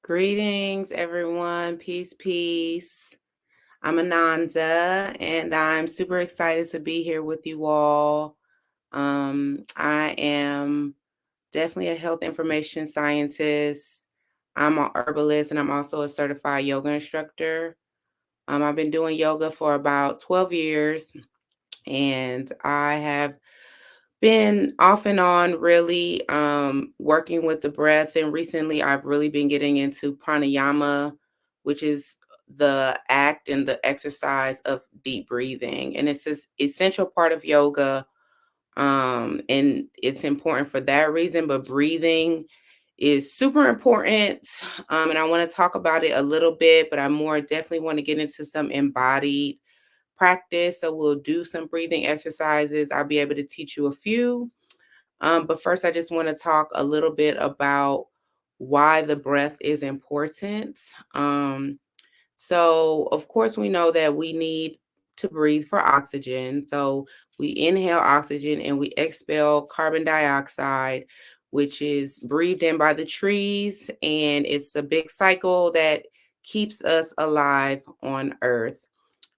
Greetings, everyone. Peace, peace. I'm Ananda, and I'm super excited to be here with you all. I am definitely a health information scientist. I'm an herbalist, and I'm also a certified yoga instructor. I've been doing yoga for about 12 years, and I have been off and on really working with the breath. And recently I've really been getting into pranayama, which is the act and the exercise of deep breathing. And it's this essential part of yoga. And it's important for that reason, but breathing is super important. And I want to talk about it a little bit, but I more definitely want to get into some embodied practice. So we'll do some breathing exercises. I'll be able to teach you a few. But first, I just want to talk a little bit about why the breath is important. So, of course, we know that we need to breathe for oxygen. So, we inhale oxygen and we expel carbon dioxide, which is breathed in by the trees. And it's a big cycle that keeps us alive on Earth.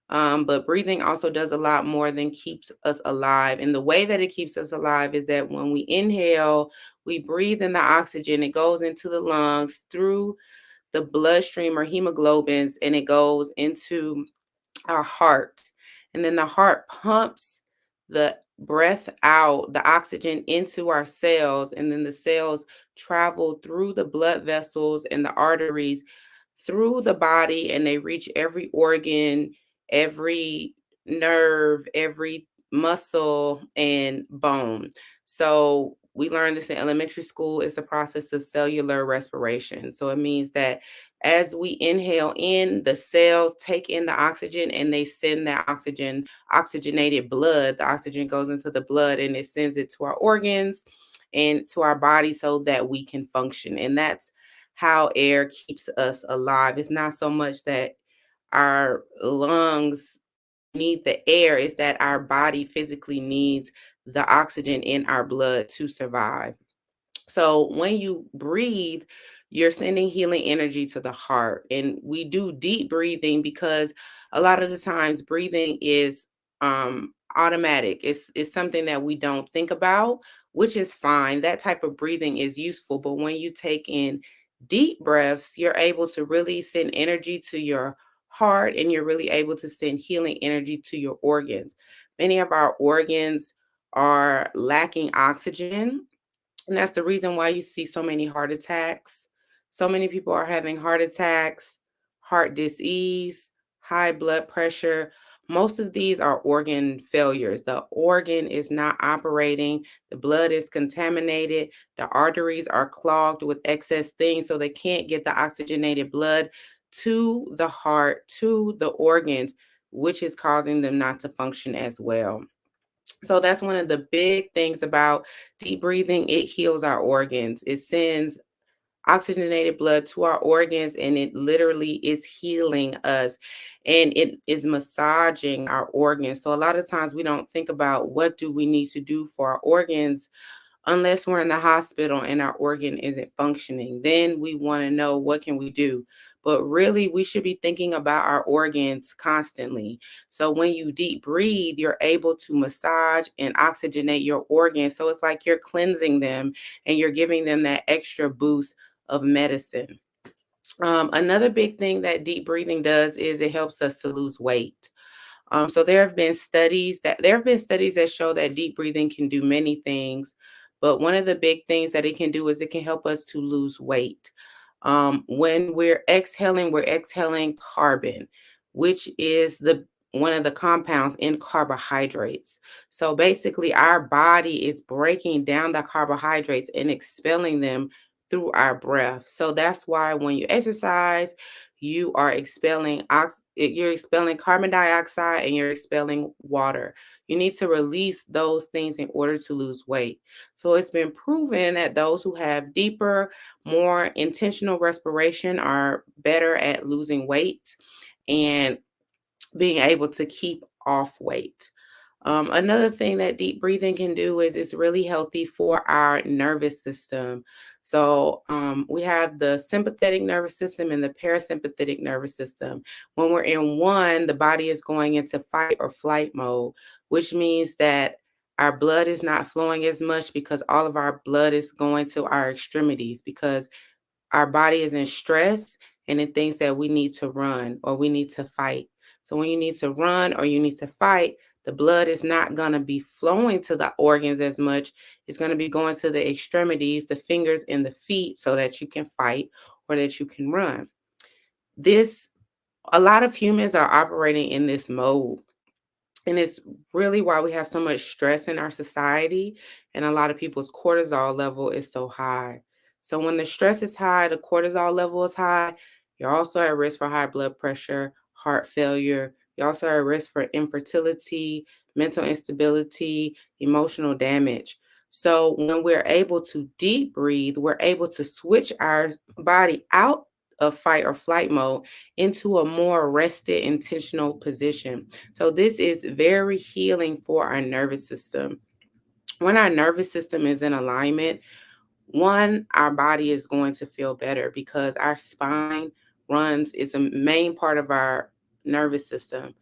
But breathing also does a lot more than keeps us alive. And the way that it keeps us alive is that when we inhale, we breathe in the oxygen, it goes into the lungs through the bloodstream or hemoglobins, and it goes into our heart. And then the heart pumps the breath out, the oxygen into our cells, and then the cells travel through the blood vessels and the arteries through the body, and they reach every organ, every nerve, every muscle and bone. So we learned this in elementary school. It's a process of cellular respiration. So it means that as we inhale in, the cells take in the oxygen and they send that oxygenated blood. The oxygen goes into the blood and it sends it to our organs and to our body so that we can function. And that's how air keeps us alive. It's not so much that our lungs need the air, it's that our body physically needs the oxygen in our blood to survive. So when you breathe, you're sending healing energy to the heart. And we do deep breathing because a lot of the times breathing is automatic. It's something that we don't think about, which is fine. That type of breathing is useful. But when you take in deep breaths, you're able to really send energy to your heart, and you're really able to send healing energy to your organs. Many of our organs are lacking oxygen, and that's the reason why you see so many heart attacks. So many people are having heart attacks, heart disease, high blood pressure. Most of these are organ failures. The organ is not operating, the blood is contaminated, the arteries are clogged with excess things, so they can't get the oxygenated blood to the heart, to the organs, which is causing them not to function as well. So that's one of the big things about deep breathing. It heals our organs. It sends oxygenated blood to our organs, and it literally is healing us, and it is massaging our organs. So a lot of times we don't think about what do we need to do for our organs unless we're in the hospital and our organ isn't functioning. Then we want to know what can we do. But really, we should be thinking about our organs constantly. So when you deep breathe, you're able to massage and oxygenate your organs. So it's like you're cleansing them and you're giving them that extra boost of medicine. Another big thing that deep breathing does is it helps us to lose weight. So there have been studies that show that deep breathing can do many things, but one of the big things that it can do is it can help us to lose weight. When we're exhaling carbon, which is the one of the compounds in carbohydrates. So basically, our body is breaking down the carbohydrates and expelling them through our breath. So that's why when you exercise, you're expelling carbon dioxide and you're expelling water. You need to release those things in order to lose weight. So it's been proven that those who have deeper, more intentional respiration are better at losing weight and being able to keep off weight. Another thing that deep breathing can do is it's really healthy for our nervous system. So we have the sympathetic nervous system and the parasympathetic nervous system. When we're in one, the body is going into fight or flight mode, which means that our blood is not flowing as much because all of our blood is going to our extremities because our body is in stress and it thinks that we need to run or we need to fight. So when you need to run or you need to fight, the blood is not going to be flowing to the organs as much. It's going to be going to the extremities, the fingers and the feet so that you can fight or that you can run. This A lot of humans are operating in this mode, and it's really why we have so much stress in our society, and a lot of people's cortisol level is so high. So when the stress is high, the cortisol level is high, you're also at risk for high blood pressure, heart failure. You're also at risk for infertility, mental instability, emotional damage. So when we're able to deep breathe, we're able to switch our body out of fight or flight mode into a more rested, intentional position. So this is very healing for our nervous system. When our nervous system is in alignment, one, our body is going to feel better because our spine runs is a main part of our nervous system.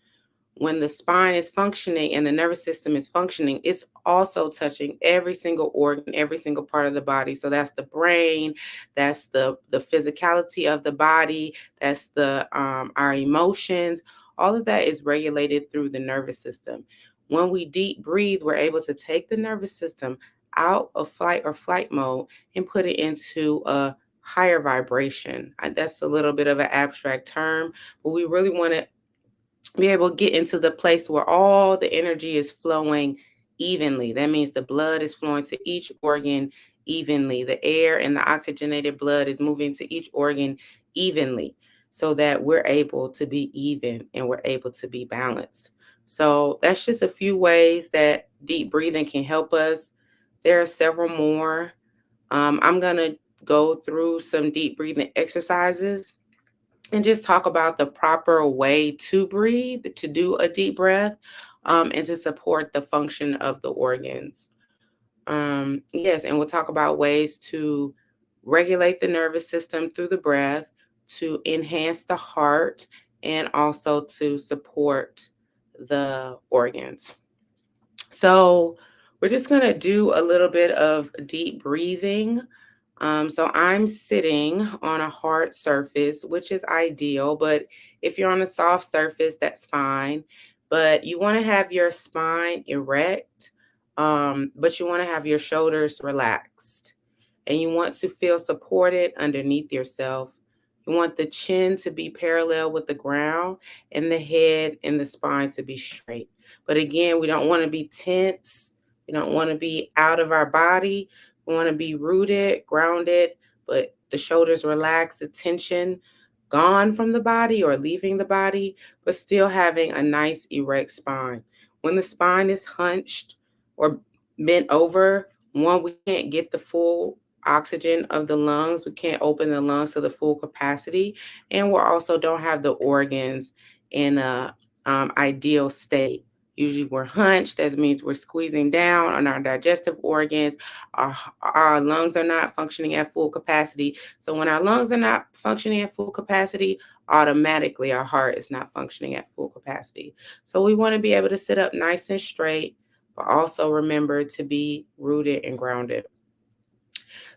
When the spine is functioning and the nervous system is functioning, it's also touching every single organ, every single part of the body. So that's the brain, that's the physicality of the body, that's the our emotions. All of that is regulated through the nervous system. When we deep breathe, we're able to take the nervous system out of flight or flight mode and put it into a higher vibration. That's a little bit of an abstract term, but we really want to be able to get into the place where all the energy is flowing evenly. That means the blood is flowing to each organ evenly. The air and the oxygenated blood is moving to each organ evenly so that we're able to be even and we're able to be balanced. So that's just a few ways that deep breathing can help us. There are several more. I'm going to go through some deep breathing exercises and just talk about the proper way to breathe, to do a deep breath, and to support the function of the organs. Yes, and we'll talk about ways to regulate the nervous system through the breath, to enhance the heart, and also to support the organs. So, we're just going to do a little bit of deep breathing. So I'm sitting on a hard surface, which is ideal, but if you're on a soft surface, that's fine. But you want to have your spine erect, but you want to have your shoulders relaxed, and you want to feel supported underneath yourself. You want the chin to be parallel with the ground and the head and the spine to be straight. But again, we don't want to be tense. We don't want to be out of our body. We want to be rooted, grounded, but the shoulders relaxed, the tension gone from the body or leaving the body, but still having a nice erect spine. When the spine is hunched or bent over, one, we can't get the full oxygen of the lungs. We can't open the lungs to the full capacity. And we also don't have the organs in a ideal state. Usually we're hunched. That means we're squeezing down on our digestive organs. Our lungs are not functioning at full capacity. So when our lungs are not functioning at full capacity, automatically our heart is not functioning at full capacity. So we want to be able to sit up nice and straight, but also remember to be rooted and grounded.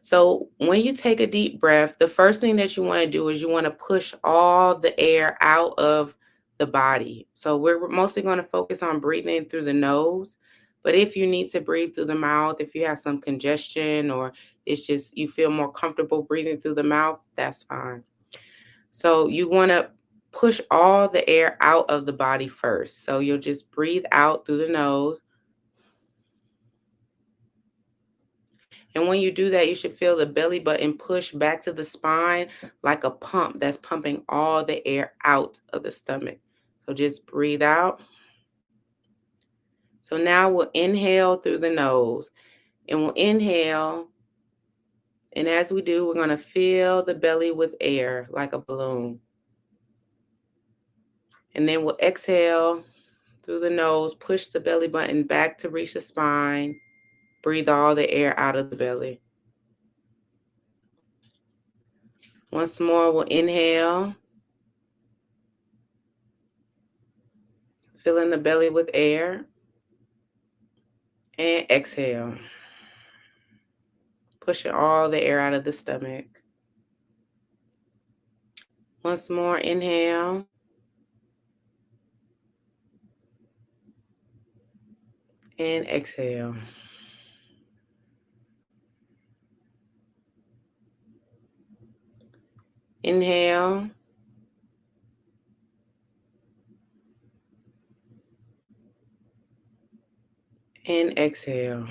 So when you take a deep breath, the first thing that you want to do is you want to push all the air out of the body. So we're mostly going to focus on breathing through the nose. But if you need to breathe through the mouth, if you have some congestion or it's just you feel more comfortable breathing through the mouth, that's fine. So you want to push all the air out of the body first. So you'll just breathe out through the nose. And when you do that, you should feel the belly button push back to the spine like a pump that's pumping all the air out of the stomach. So just breathe out. So now we'll inhale through the nose, and we'll inhale. And as we do, we're going to fill the belly with air like a balloon. And then we'll exhale through the nose, push the belly button back to reach the spine. Breathe all the air out of the belly. Once more, we'll inhale, filling the belly with air, and exhale, pushing all the air out of the stomach. Once more, inhale, and exhale. Inhale, and exhale.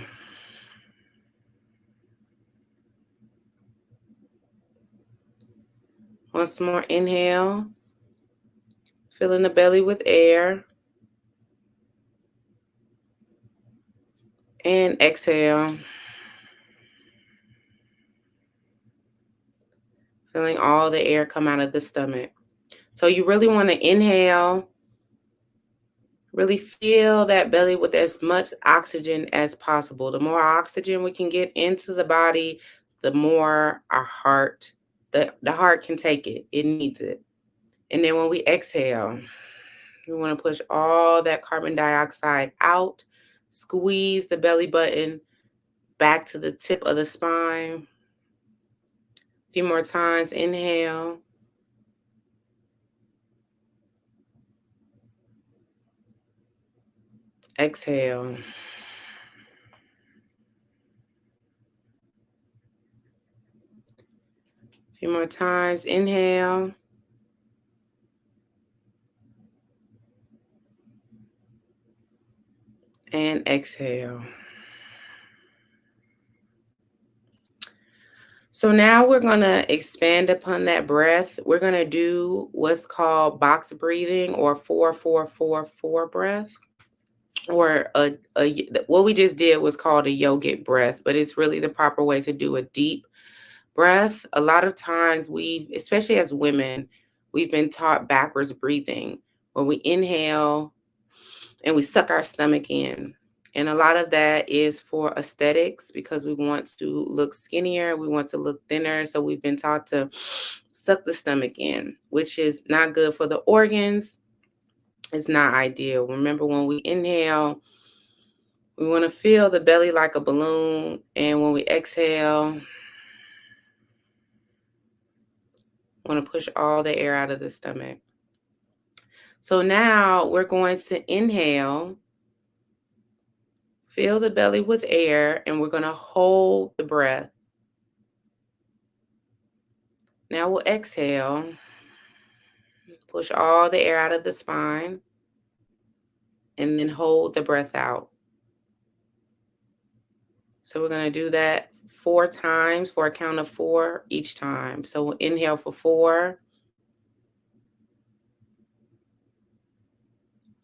Once more, inhale, filling the belly with air, and exhale, feeling all the air come out of the stomach. So you really want to inhale, really fill that belly with as much oxygen as possible. The more oxygen we can get into the body, the more our heart, the heart can take it. It needs it. And then when we exhale, we want to push all that carbon dioxide out, squeeze the belly button back to the tip of the spine. A few more times. Inhale. Exhale. A few more times. Inhale. And exhale. So now we're going to expand upon that breath. We're going to do what's called box breathing, or 4-4-4-4 breath. Or what we just did was called a yogic breath, but it's really the proper way to do a deep breath. A lot of times especially as women, we've been taught backwards breathing, where we inhale and we suck our stomach in. And a lot of that is for aesthetics, because we want to look skinnier, we want to look thinner. So we've been taught to suck the stomach in, which is not good for the organs. It's not ideal. Remember, when we inhale, we want to fill the belly like a balloon. And when we exhale, we want to push all the air out of the stomach. So now we're going to inhale, fill the belly with air, and we're going to hold the breath. Now we'll exhale, push all the air out of the spine, and then hold the breath out. So we're going to do that 4 times for a count of 4 each time. So we'll inhale for 4,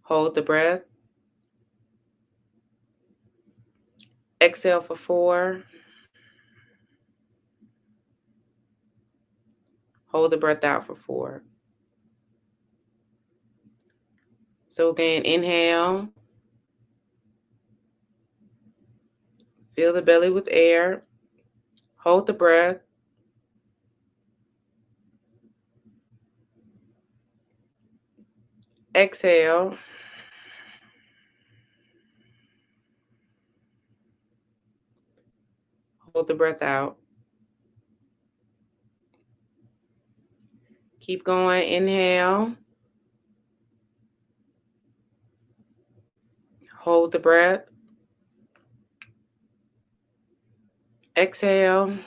hold the breath, exhale for 4, hold the breath out for 4. So again, inhale, fill the belly with air, hold the breath, exhale, hold the breath out. Keep going. Inhale, hold the breath, exhale,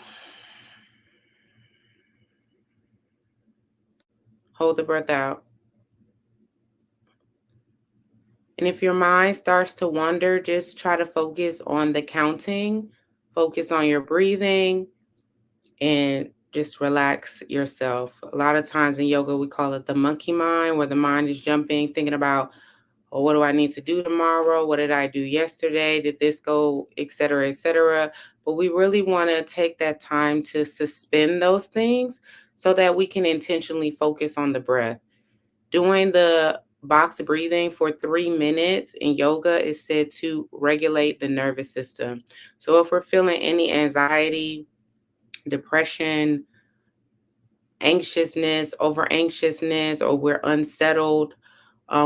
hold the breath out. And if your mind starts to wander, just try to focus on the counting, focus on your breathing, and just relax yourself. A lot of times in yoga, we call it the monkey mind, where the mind is jumping, thinking about, oh, what do I need to do tomorrow? What did I do yesterday? Did this go, et cetera, et cetera? But we really want to take that time to suspend those things so that we can intentionally focus on the breath. Doing the box breathing for 3 minutes in yoga is said to regulate the nervous system. So if we're feeling any anxiety, depression, anxiousness, over anxiousness, or we're unsettled,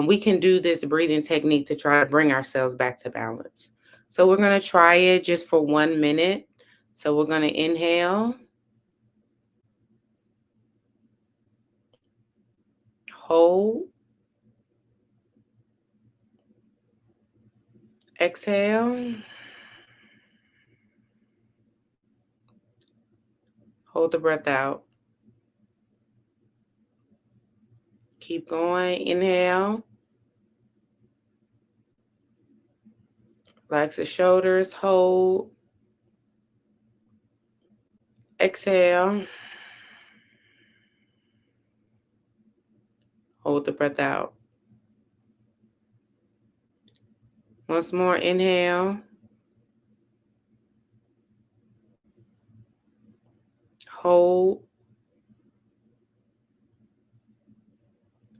we can do this breathing technique to try to bring ourselves back to balance. So we're going to try it just for 1 minute. So we're going to inhale, hold, exhale, hold the breath out. Keep going. Inhale, relax the shoulders, hold, exhale, hold the breath out. Once more, inhale, hold,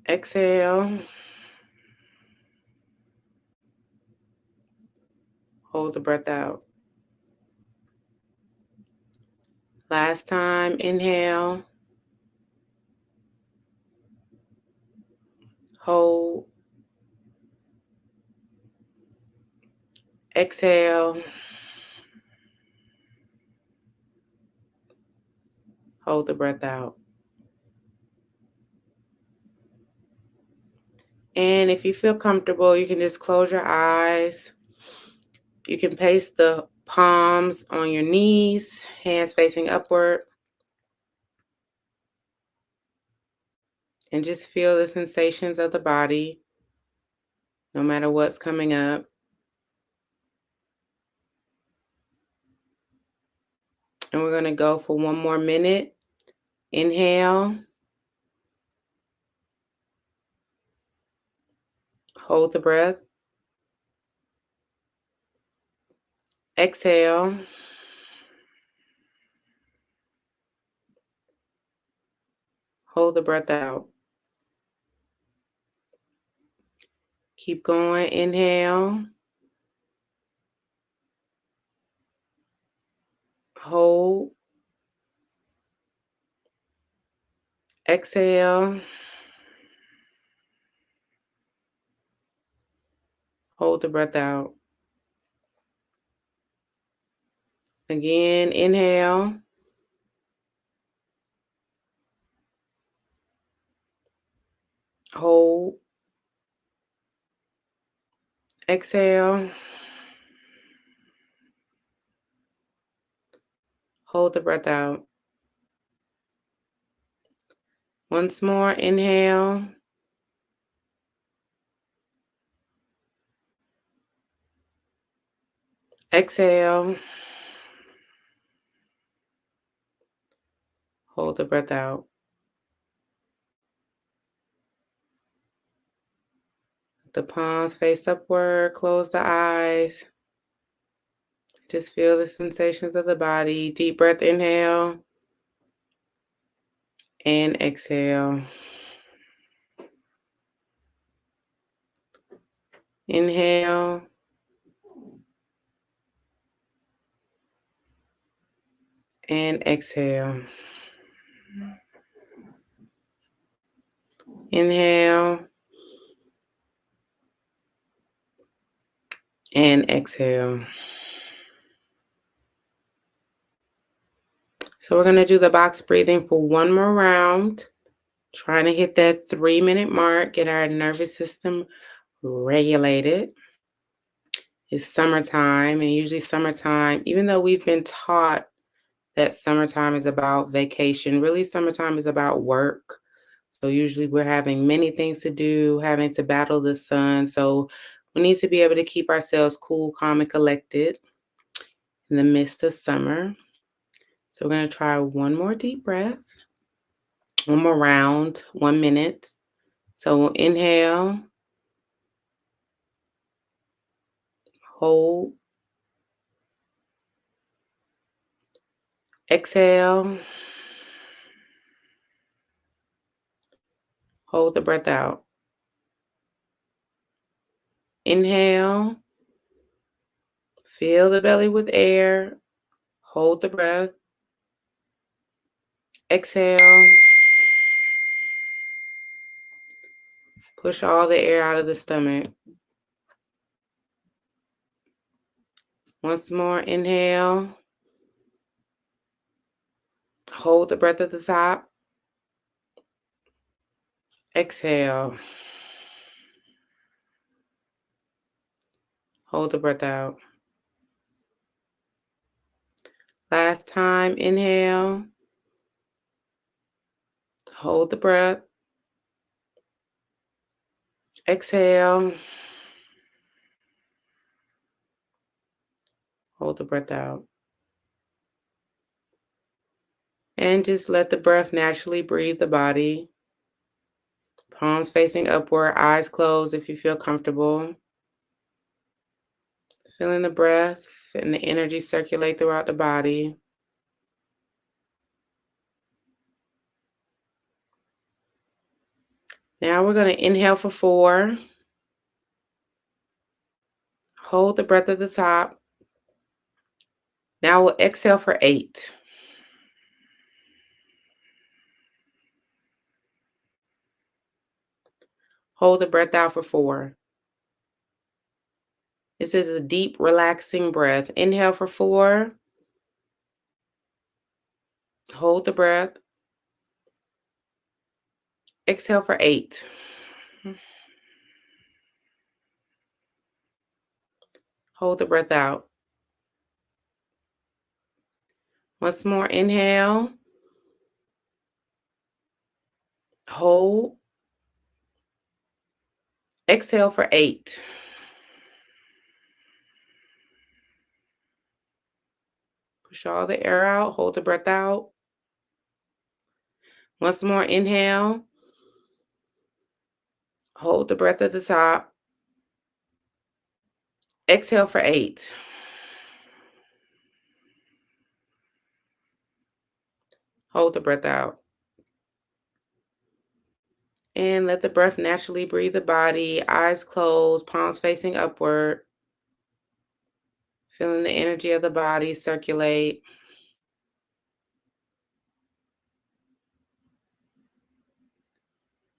exhale, hold the breath out. Last time, inhale, hold, exhale, hold the breath out. And if you feel comfortable, you can just close your eyes. You can place the palms on your knees, hands facing upward, and just feel the sensations of the body, no matter what's coming up. And we're going to go for 1 more minute. Inhale, hold the breath, exhale, hold the breath out. Keep going. Inhale, hold, exhale, hold the breath out. Again, inhale, hold, exhale, hold the breath out. Once more, inhale, exhale, hold the breath out. The palms face upward, close the eyes. Just feel the sensations of the body. Deep breath, inhale, and exhale. Inhale, and exhale. Inhale, and exhale. So we're going to do the box breathing for one more round, trying to hit that 3-minute mark, get our nervous system regulated. It's summertime, and usually summertime, even though we've been taught that summertime is about vacation, really summertime is about work. So usually we're having many things to do, having to battle the sun. So we need to be able to keep ourselves cool, calm, and collected in the midst of summer. So we're going to try one more deep breath, one more round, 1 minute. So we'll inhale, hold, exhale, hold the breath out. Inhale, fill the belly with air, hold the breath, exhale, Push all the air out of the stomach. Once more, inhale. Hold the breath at the top. Exhale. Hold the breath out. Last time, inhale. Hold the breath. Exhale. Hold the breath out. And just let the breath naturally breathe the body. Palms facing upward, eyes closed if you feel comfortable. Feeling the breath and the energy circulate throughout the body. Now we're going to inhale for 4. Hold the breath at the top. Now we'll exhale for 8. Hold the breath out for 4. This is a deep, relaxing breath. Inhale for 4. Hold the breath. Exhale for 8. Hold the breath out. Once more, inhale. Hold. Exhale for 8. Push all the air out. Hold the breath out. Once more, inhale. Hold the breath at the top. Exhale for 8. Hold the breath out. And let the breath naturally breathe the body. Eyes closed, palms facing upward. Feeling the energy of the body circulate.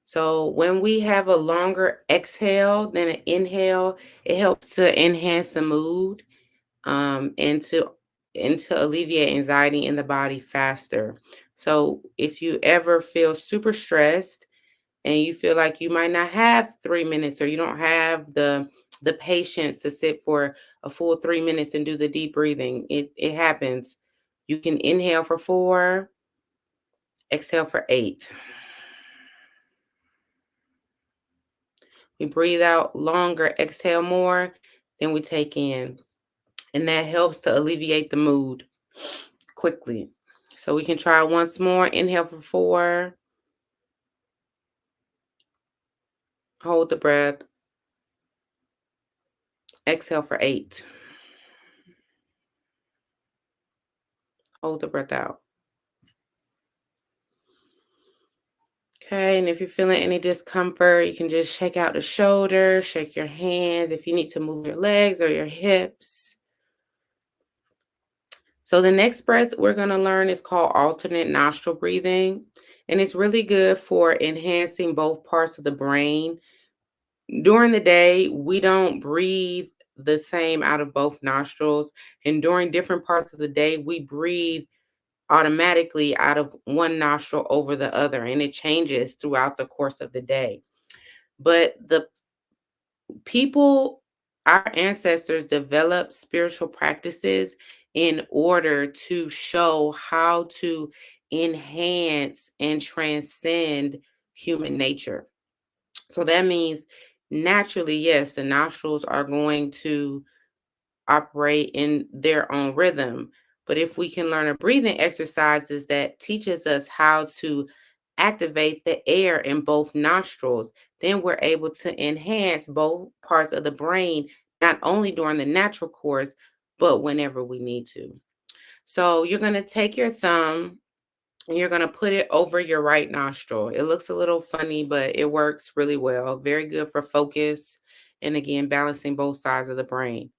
So when we have a longer exhale than an inhale, it helps to enhance the mood and to alleviate anxiety in the body faster. So if you ever feel super stressed and you feel like you might not have 3 minutes, or you don't have the patience to sit for a full 3 minutes and do the deep breathing, it happens. You can inhale for 4, exhale for 8. We breathe out longer, exhale more than we take in. And that helps to alleviate the mood quickly. So we can try once more. Inhale for 4. Hold the breath. Exhale for 8. Hold the breath out. Okay, and if you're feeling any discomfort, you can just shake out the shoulders, shake your hands if you need to move your legs or your hips. So the next breath we're going to learn is called alternate nostril breathing. And it's really good for enhancing both parts of the brain. During the day, we don't breathe the same out of both nostrils. And during different parts of the day, we breathe automatically out of one nostril over the other, and it changes throughout the course of the day. But the people, our ancestors, developed spiritual practices in order to show how to enhance and transcend human nature. So that means naturally, yes, the nostrils are going to operate in their own rhythm. But if we can learn a breathing exercises that teaches us how to activate the air in both nostrils, then we're able to enhance both parts of the brain, not only during the natural course, but whenever we need to. So you're going to take your thumb and you're going to put it over your right nostril. It looks a little funny, but it works really well. Very good for focus and again balancing both sides of the brain.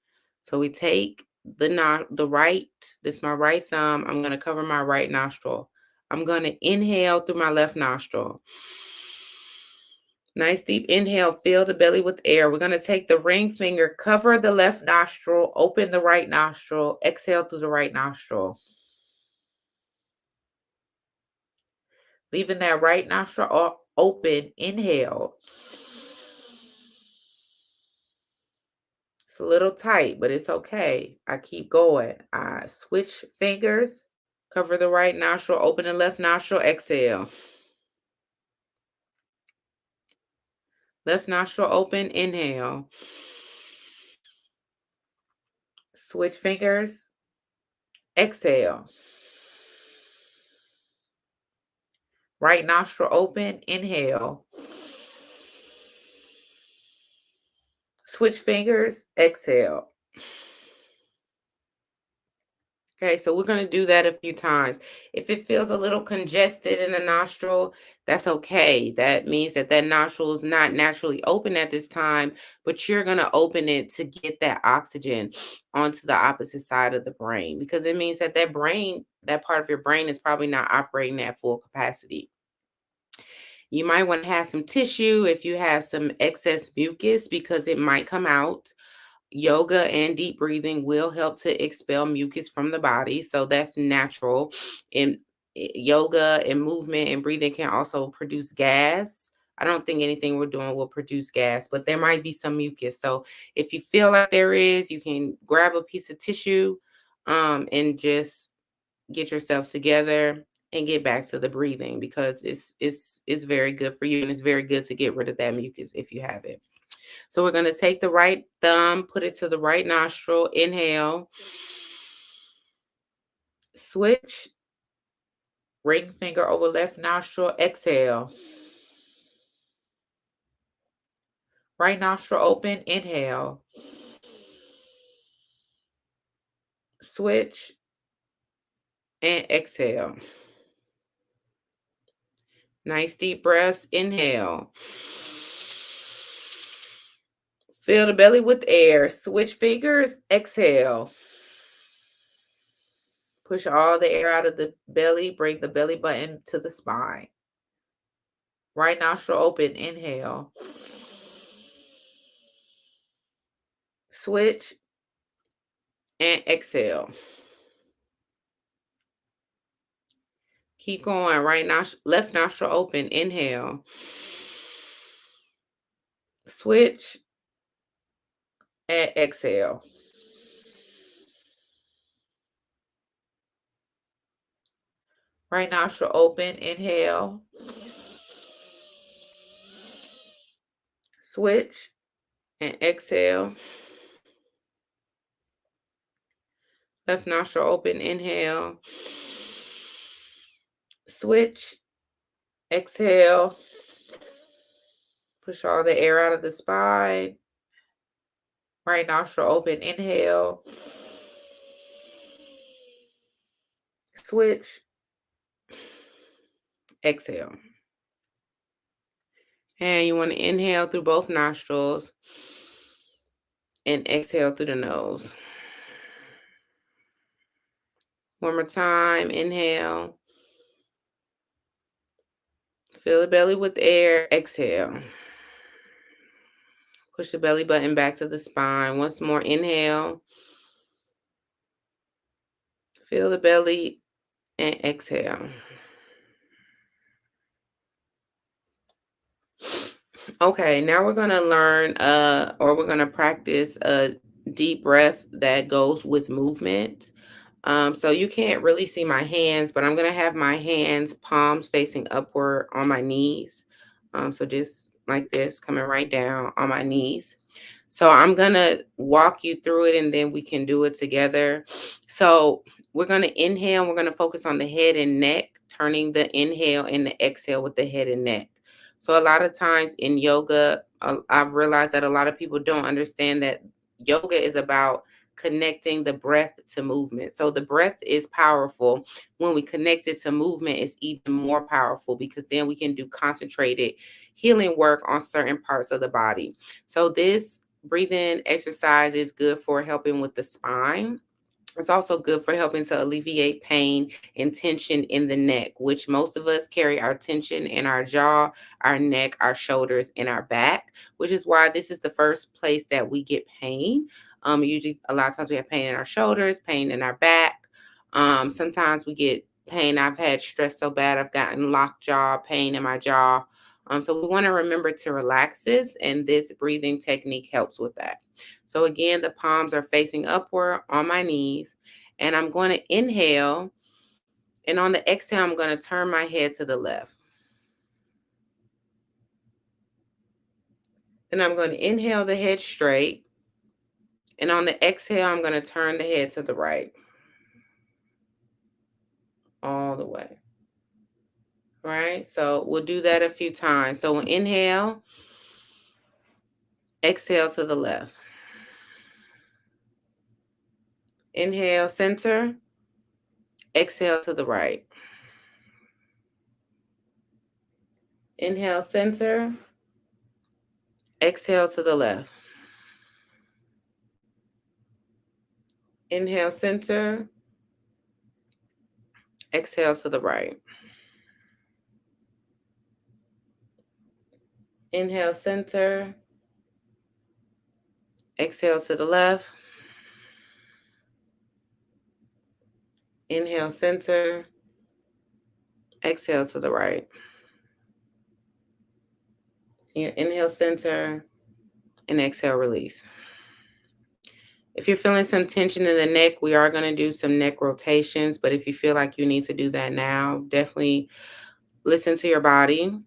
So we take the right, this is my right thumb. I'm going to cover my right nostril. I'm going to inhale through my left nostril. Nice deep inhale, fill the belly with air. We're going to take the ring finger, cover the left nostril, open the right nostril, exhale through the right nostril. Leaving that right nostril open, inhale. It's a little tight, but it's okay. I keep going. I switch fingers, cover the right nostril, open the left nostril, exhale. Left nostril open, inhale. Switch fingers, exhale. Right nostril open, inhale. Switch fingers, exhale. Okay, so we're going to do that a few times. If it feels a little congested in the nostril, that's okay. That means that that nostril is not naturally open at this time, but you're going to open it to get that oxygen onto the opposite side of the brain, because it means that that brain, that part of your brain is probably not operating at full capacity. You might want to have some tissue if you have some excess mucus, because it might come out. Yoga and deep breathing will help to expel mucus from the body. So that's natural. And yoga and movement and breathing can also produce gas. I don't think anything we're doing will produce gas, but there might be some mucus. So if you feel like there is, you can grab a piece of tissue and just get yourself together and get back to the breathing, because it's very good for you, and it's very good to get rid of that mucus if you have it. So we're going to take the right thumb, put it to the right nostril, inhale, switch, ring finger over left nostril, exhale. Right nostril open, inhale, switch, and exhale. Nice deep breaths, inhale. Fill the belly with air, switch fingers, exhale. Push all the air out of the belly, bring the belly button to the spine. Right nostril open, inhale. Switch and exhale. Keep going. Right nostril, left nostril open, inhale. Switch and exhale. Right nostril open, inhale. Switch and exhale. Left nostril open, inhale. Switch, exhale. Push all the air out of the spine. Right nostril open, inhale. Switch, exhale. And you want to inhale through both nostrils and exhale through the nose. One more time, inhale. Fill the belly with air, exhale. Push the belly button back to the spine. Once more, inhale. Fill the belly and exhale. Okay, now we're going to learn or we're going to practice a deep breath that goes with movement. So you can't really see my hands, but I'm going to have my hands palms facing upward on my knees. So just like this, coming right down on my knees. So I'm going to walk you through it, and then we can do it together. So we're going to inhale. We're going to focus on the head and neck, turning the inhale and the exhale with the head and neck. So a lot of times in yoga, I've realized that a lot of people don't understand that yoga is about connecting the breath to movement. So the breath is powerful. When we connect it to movement, it's even more powerful, because then we can do concentrated healing work on certain parts of the body. So this breathing exercise is good for helping with the spine. It's also good for helping to alleviate pain and tension in the neck, which most of us carry our tension in our jaw, our neck, our shoulders, and our back, which is why this is the first place that we get pain. Usually, a lot of times we have pain in our shoulders, pain in our back. Sometimes we get pain. I've had stress so bad, I've gotten locked jaw, pain in my jaw. So we want to remember to relax this, and this breathing technique helps with that. So again, the palms are facing upward on my knees, and I'm going to inhale, and on the exhale, I'm going to turn my head to the left. Then I'm going to inhale the head straight, and on the exhale, I'm going to turn the head to the right, all the way. All right, so we'll do that a few times. So we'll inhale, exhale to the left. Inhale, center, exhale to the right. Inhale, center, exhale to the left. Inhale, center, exhale to the right. Inhale, center, exhale to the left. Inhale, center, exhale to the right. Inhale, center, and exhale, release. If you're feeling some tension in the neck, we are going to do some neck rotations, but if you feel like you need to do that now, definitely listen to your body.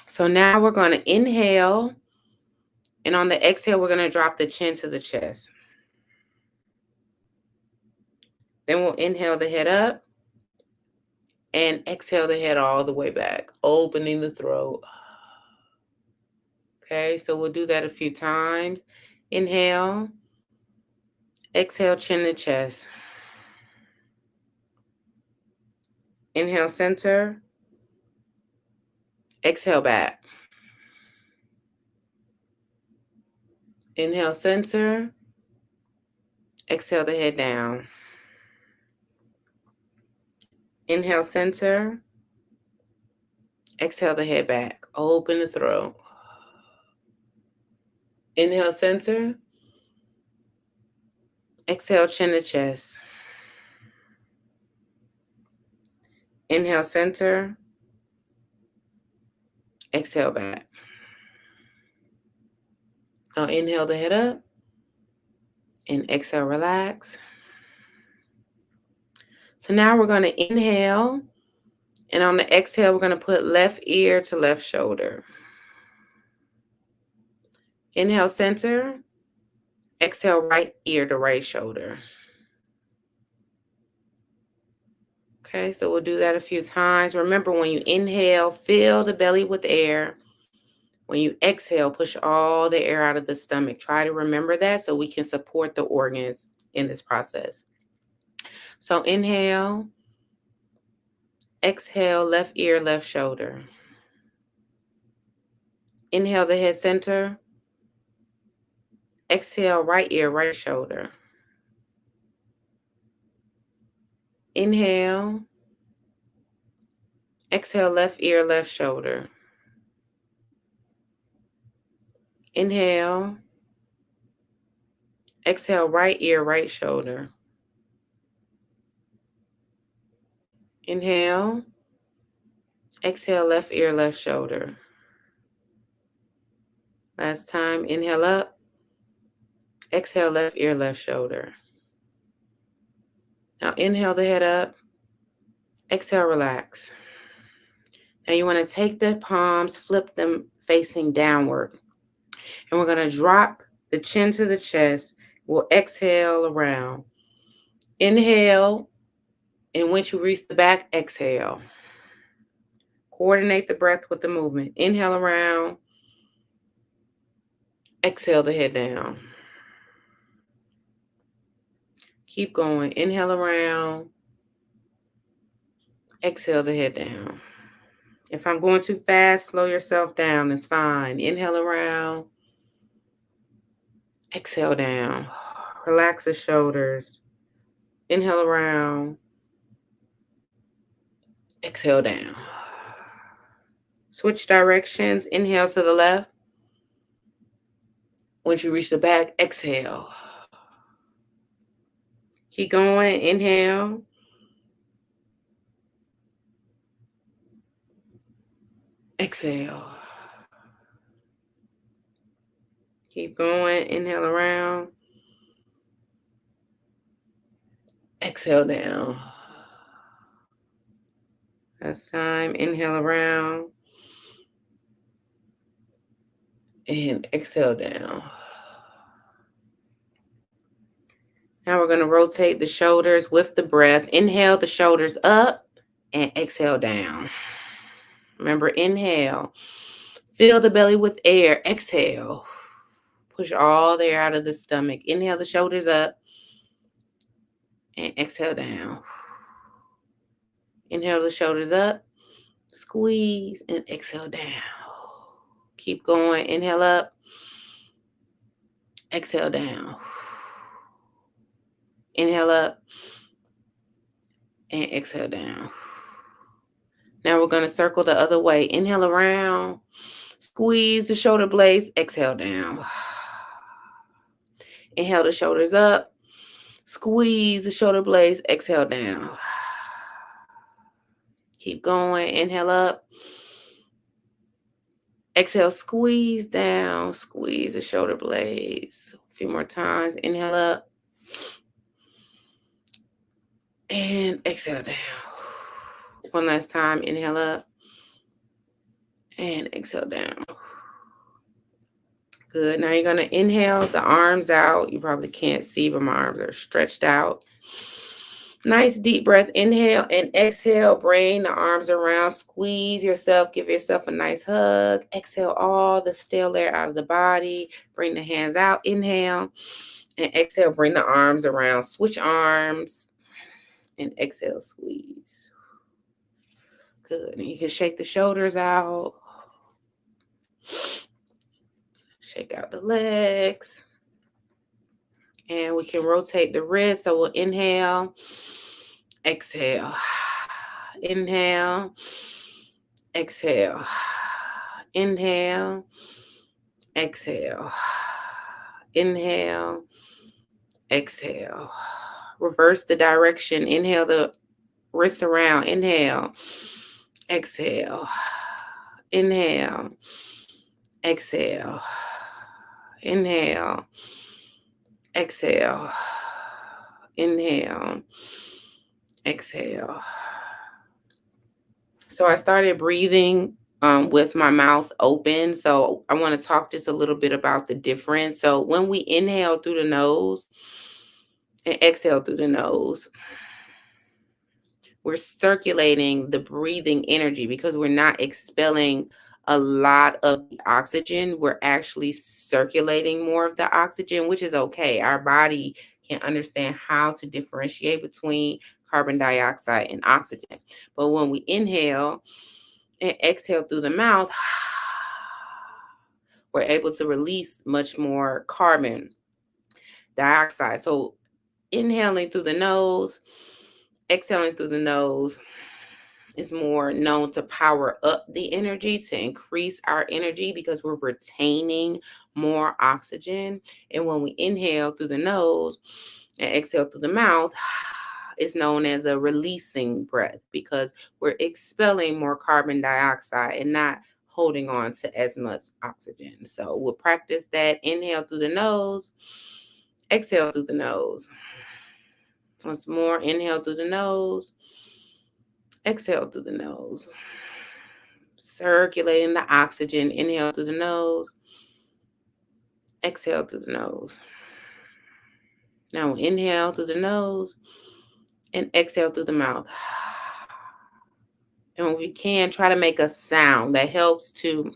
So now we're going to inhale, and on the exhale, we're going to drop the chin to the chest. Then we'll inhale the head up and exhale the head all the way back, opening the throat. Okay, so we'll do that a few times. Inhale, exhale, chin to chest. Inhale, center, exhale back. Inhale, center, exhale the head down. Inhale, center, exhale the head back, open the throat. Inhale, center, exhale, chin to chest. Inhale, center, exhale back. Now inhale the head up and exhale, relax. So now we're going to inhale, and on the exhale, we're going to put left ear to left shoulder. Inhale, center, exhale, right ear to right shoulder. Okay, so we'll do that a few times. Remember, when you inhale, fill the belly with air. When you exhale, push all the air out of the stomach. Try to remember that so we can support the organs in this process. So inhale, exhale, left ear, left shoulder. Inhale the head center. Exhale, right ear, right shoulder. Inhale. Exhale, left ear, left shoulder. Inhale. Exhale, right ear, right shoulder. Inhale. Exhale, left ear, left shoulder. Last time, inhale up. Exhale, left ear, left shoulder. Now inhale the head up. Exhale, relax. Now you want to take the palms, flip them facing downward. And we're going to drop the chin to the chest. We'll exhale around. Inhale. And once you reach the back, exhale. Coordinate the breath with the movement. Inhale around. Exhale the head down. Keep going. Inhale around. Exhale the head down. If I'm going too fast, slow yourself down. It's fine. Inhale around. Exhale down. Relax the shoulders. Inhale around. Exhale down. Switch directions. Inhale to the left. Once you reach the back, exhale. Keep going. Inhale. Exhale. Keep going. Inhale around. Exhale down. Last time. Inhale around. And exhale down. Now we're going to rotate the shoulders with the breath. Inhale the shoulders up and exhale down. Remember, inhale. Fill the belly with air. Exhale. Push all the air out of the stomach. Inhale the shoulders up and exhale down. Inhale the shoulders up. Squeeze and exhale down. Keep going. Inhale up. Exhale down. Inhale up and exhale down. Now we're going to circle the other way. Inhale around. Squeeze the shoulder blades. Exhale down. Inhale the shoulders up. Squeeze the shoulder blades. Exhale down. Keep going. Inhale up. Exhale, squeeze down. Squeeze the shoulder blades. A few more times. Inhale up. And exhale down. One last time. Inhale up. And exhale down. Good. Now you're going to inhale the arms out. You probably can't see, but my arms are stretched out. Nice deep breath. Inhale and exhale. Bring the arms around. Squeeze yourself. Give yourself a nice hug. Exhale all the stale air out of the body. Bring the hands out. Inhale and exhale. Bring the arms around. Switch arms and exhale. Squeeze. Good. And you can shake the shoulders out. Shake out the legs. And we can rotate the wrists. So we'll inhale, exhale, inhale, exhale, inhale, exhale, inhale, exhale. Reverse the direction. Inhale the wrists around. Inhale, exhale, inhale, exhale, inhale, exhale, inhale, exhale. So I started breathing with my mouth open. So I want to talk just a little bit about the difference. So when we inhale through the nose and exhale through the nose, we're circulating the breathing energy because we're not expelling a lot of the oxygen. We're actually circulating more of the oxygen, which is okay. Our body can understand how to differentiate between carbon dioxide and oxygen. But when we inhale and exhale through the mouth, we're able to release much more carbon dioxide. So inhaling through the nose, exhaling through the nose is more known to power up the energy, to increase our energy because we're retaining more oxygen. And when we inhale through the nose and exhale through the mouth, it's known as a releasing breath because we're expelling more carbon dioxide and not holding on to as much oxygen. So we'll practice that. Inhale through the nose, exhale through the nose. Once more, inhale through the nose, exhale through the nose. Circulating the oxygen. Inhale through the nose, exhale through the nose. Now inhale through the nose and exhale through the mouth. And when we can, try to make a sound that helps to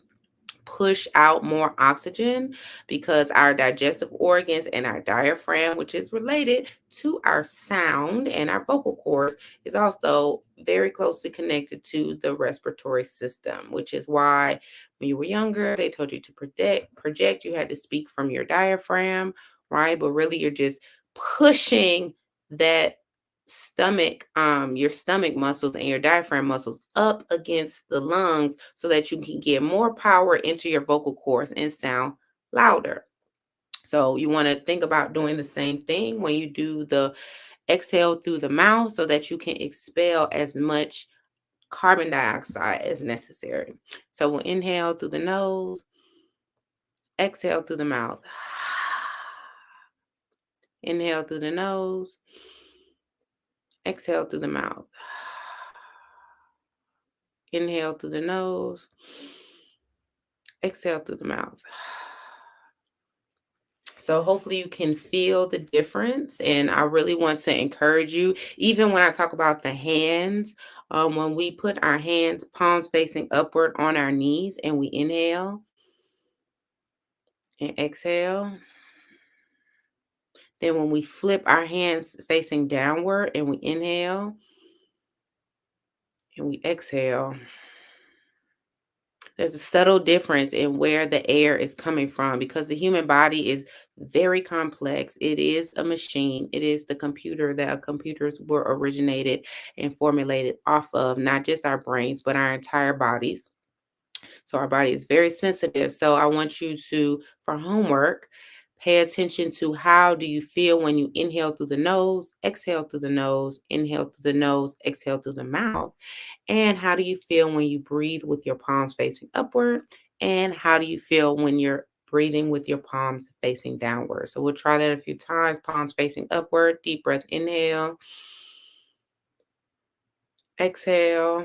push out more oxygen because our digestive organs and our diaphragm, which is related to our sound and our vocal cords, is also very closely connected to the respiratory system, which is why when you were younger, they told you to project, you had to speak from your diaphragm, right? But really you're just pushing that your stomach muscles and your diaphragm muscles up against the lungs so that you can get more power into your vocal cords and sound louder. So you want to think about doing the same thing when you do the exhale through the mouth so that you can expel as much carbon dioxide as necessary. So we'll inhale through the nose, exhale through the mouth. Inhale through the nose, exhale through the mouth. Inhale through the nose, exhale through the mouth. So hopefully you can feel the difference. And I really want to encourage you, even when I talk about the hands, when we put our hands palms facing upward on our knees and we inhale and exhale. Then when we flip our hands facing downward and we inhale and we exhale, there's a subtle difference in where the air is coming from because the human body is very complex. It is a machine. It is the computer that computers were originated and formulated off of, not just our brains, but our entire bodies. So our body is very sensitive. So I want you to, for homework, pay attention to how do you feel when you inhale through the nose, exhale through the nose, inhale through the nose, exhale through the mouth. And how do you feel when you breathe with your palms facing upward? And how do you feel when you're breathing with your palms facing downward? So we'll try that a few times. Palms facing upward, deep breath, inhale, exhale.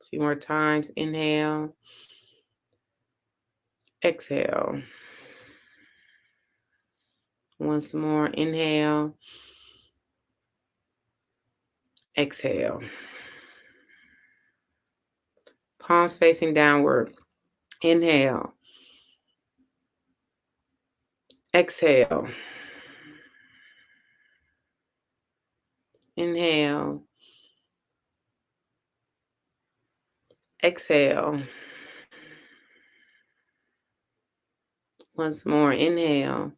A few more times, inhale, exhale. Once more, inhale, exhale. Palms facing downward, inhale, exhale, inhale, exhale. Once more, inhale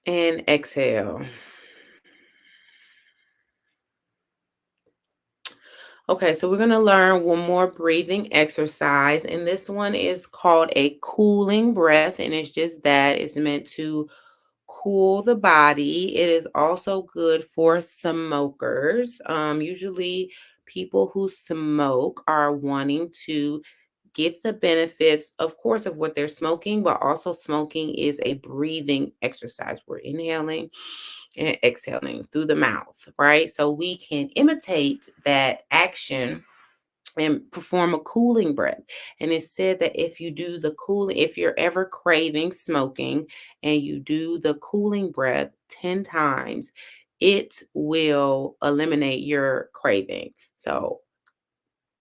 and exhale. Okay, so we're going to learn one more breathing exercise, and this one is called a cooling breath, and it's just that it's meant to cool the body. It is also good for smokers. Usually, people who smoke are wanting to get the benefits, of course, of what they're smoking, but also smoking is a breathing exercise. We're inhaling and exhaling through the mouth, right? So we can imitate that action and perform a cooling breath. And it said that if you do the cooling, if you're ever craving smoking and you do the cooling breath 10 times, it will eliminate your craving. So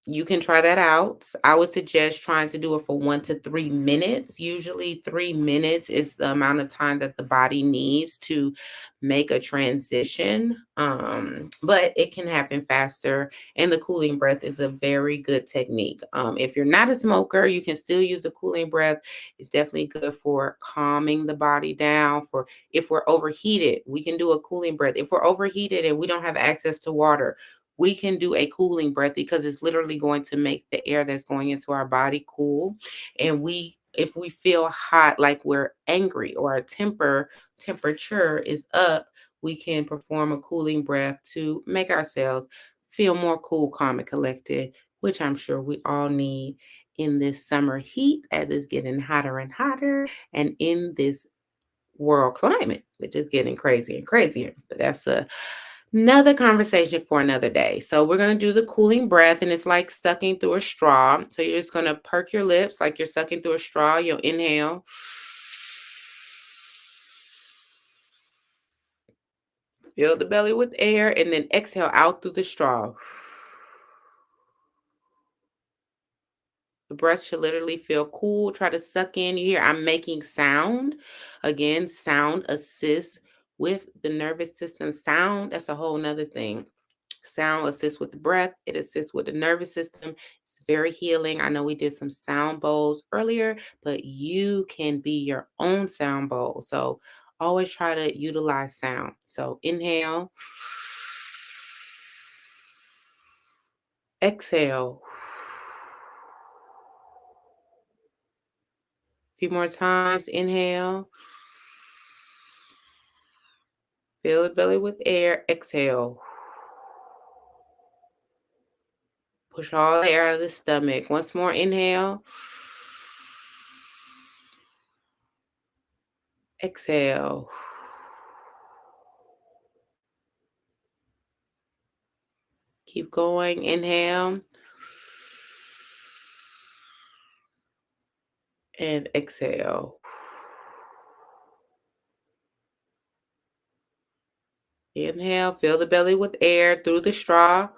you can try that out. I would suggest trying to do it for 1 to 3 minutes. Usually 3 minutes is the amount of time that the body needs to make a transition. But it can happen faster. And the cooling breath is a very good technique. If you're not a smoker, you can still use the cooling breath. It's definitely good for calming the body down. For if we're overheated, we can do a cooling breath. If we're overheated and we don't have access to water, we can do a cooling breath because it's literally going to make the air that's going into our body cool. And if we feel hot, like we're angry or our temperature is up, we can perform a cooling breath to make ourselves feel more cool, calm, and collected, which I'm sure we all need in this summer heat as it's getting hotter and hotter, and in this world climate, which is getting crazier and crazier. But that's another conversation for another day. So we're going to do the cooling breath, and it's like sucking through a straw. So you're just going to perk your lips like you're sucking through a straw. You'll inhale. Fill the belly with air, and then exhale out through the straw. The breath should literally feel cool. Try to suck in. You hear I'm making sound. Again, sound assists with the nervous system. Sound, that's a whole nother thing. Sound assists with the breath. It assists with the nervous system. It's very healing. I know we did some sound bowls earlier, but you can be your own sound bowl. So Always try to utilize sound. So inhale, exhale. A few more times. Inhale. Fill the belly with air. Exhale. Push all the air out of the stomach. Once more. Inhale. Exhale. Keep going. Inhale. And exhale. Inhale. Fill the belly with air through the straw.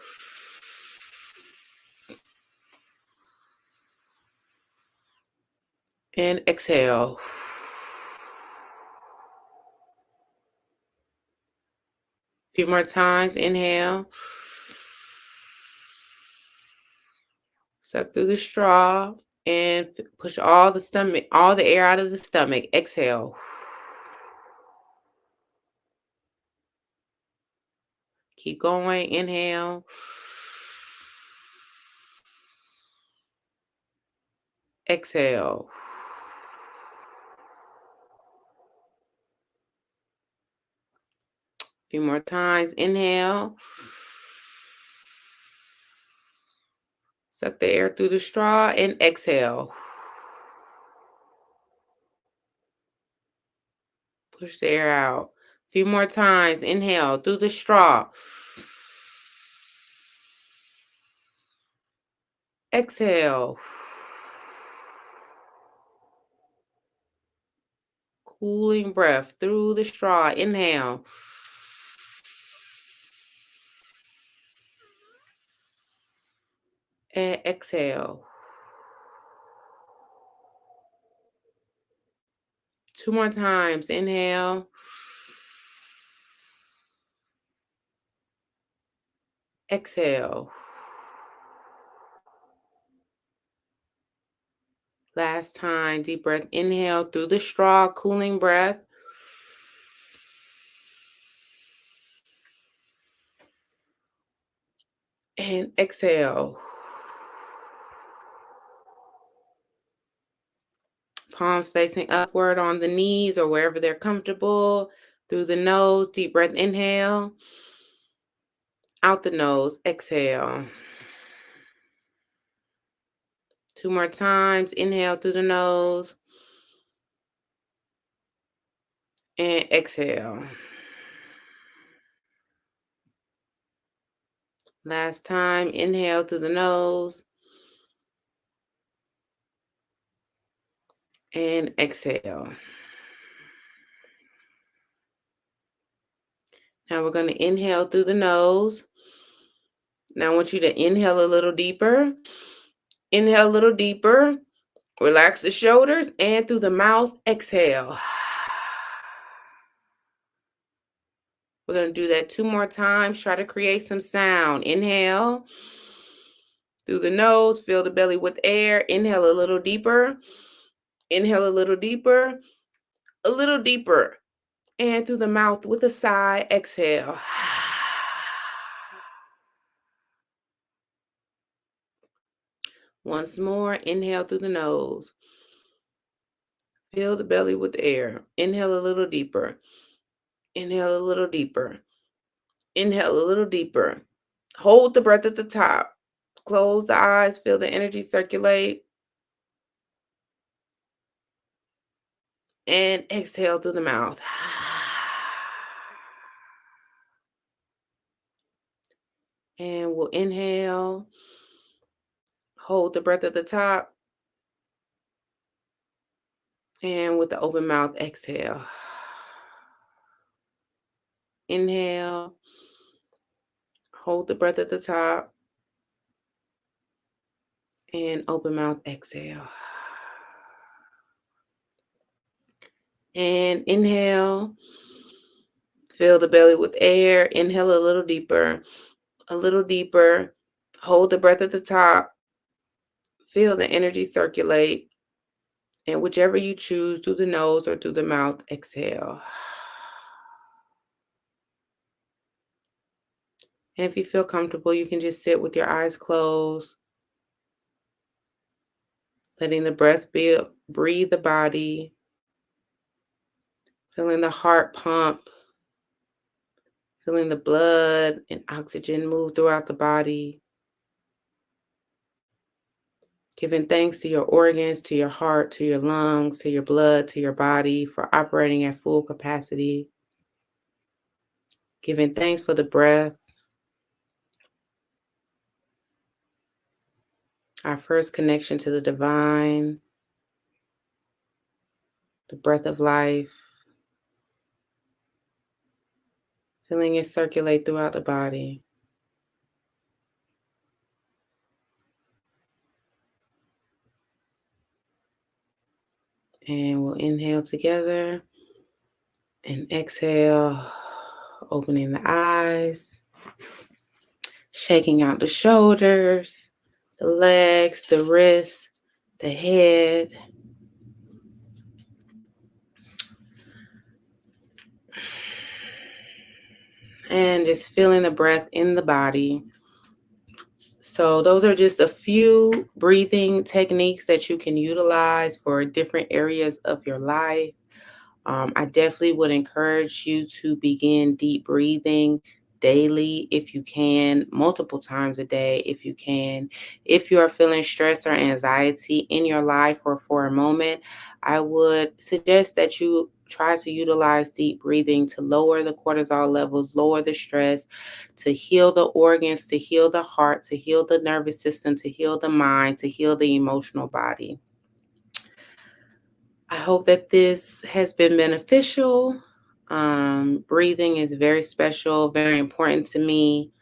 And exhale. A few more times. Inhale. Suck through the straw and push all the air out of the stomach. Exhale. Keep going. Inhale. Exhale. A few more times. Inhale. Suck the air through the straw and exhale. Push the air out. A few more times. Inhale through the straw. Exhale. Cooling breath through the straw. Inhale. And exhale. 2 more times. Inhale. Exhale. Last time. Deep breath. Inhale through the straw. Cooling breath. And exhale. Palms facing upward on the knees or wherever they're comfortable. Through the nose. Deep breath. Inhale. Out the nose. Exhale. 2 more times. Inhale through the nose. And exhale. Last time. Inhale through the nose. And exhale. Now we're going to inhale through the nose. Now I want you to inhale a little deeper. Inhale a little deeper. Relax the shoulders and through the mouth, exhale. We're going to do that 2 more times. Try to create some sound. Inhale through the nose. Fill the belly with air. Inhale a little deeper. Inhale a little deeper. A little deeper. And through the mouth with a sigh, exhale. Once more, inhale through the nose. Fill the belly with air. Inhale a little deeper. Inhale a little deeper. Inhale a little deeper. Hold the breath at the top. Close the eyes. Feel the energy circulate. And exhale through the mouth. And we'll inhale. Hold the breath at the top. And with the open mouth, exhale. Inhale. Hold the breath at the top. And open mouth, exhale. And inhale. Fill the belly with air. Inhale a little deeper. A little deeper. Hold the breath at the top. Feel the energy circulate. And whichever you choose, through the nose or through the mouth, exhale. And if you feel comfortable, you can just sit with your eyes closed, letting the breath breathe the body, feeling the heart pump, feeling the blood and oxygen move throughout the body, giving thanks to your organs, to your heart, to your lungs, to your blood, to your body for operating at full capacity, giving thanks for the breath, our first connection to the divine, the breath of life, feeling it circulate throughout the body. And we'll inhale together and exhale, opening the eyes, shaking out the shoulders, the legs, the wrists, the head. And just feeling the breath in the body. So those are just a few breathing techniques that you can utilize for different areas of your life. I definitely would encourage you to begin deep breathing daily if you can, multiple times a day if you can. If you are feeling stress or anxiety in your life or for a moment, I would suggest that you try to utilize deep breathing to lower the cortisol levels, lower the stress, to heal the organs, to heal the heart, to heal the nervous system, to heal the mind, to heal the emotional body. I hope that this has been beneficial. Breathing is very special, very important to me.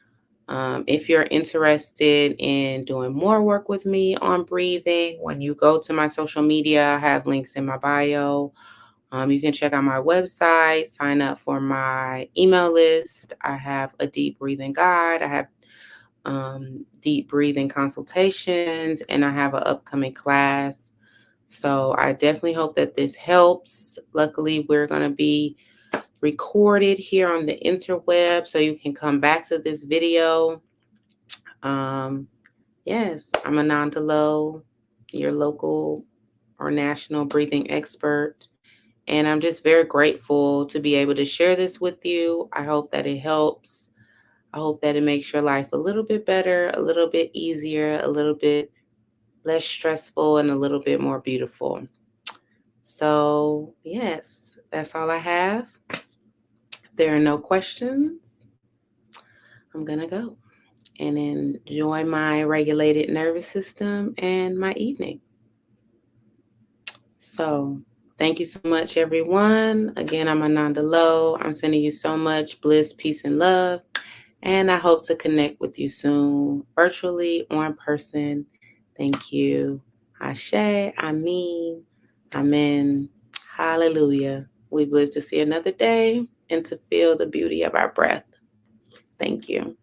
If you're interested in doing more work with me on breathing, when you go to my social media, I have links in my bio. You can check out my website, sign up for my email list. I have a deep breathing guide. I have deep breathing consultations, and I have an upcoming class. So I definitely hope that this helps. Luckily, we're going to be recorded here on the interweb, so you can come back to this video. Yes, I'm Ananda Lowe, your local or national breathing expert. And I'm just very grateful to be able to share this with you. I hope that it helps. I hope that it makes your life a little bit better, a little bit easier, a little bit less stressful, and a little bit more beautiful. So, yes, that's all I have. If there are no questions, I'm going to go and enjoy my regulated nervous system and my evening. So, thank you so much, everyone. Again, I'm Ananda Lowe. I'm sending you so much bliss, peace, and love. And I hope to connect with you soon, virtually or in person. Thank you. Ashe, Amin, Amen. Hallelujah. We've lived to see another day and to feel the beauty of our breath. Thank you.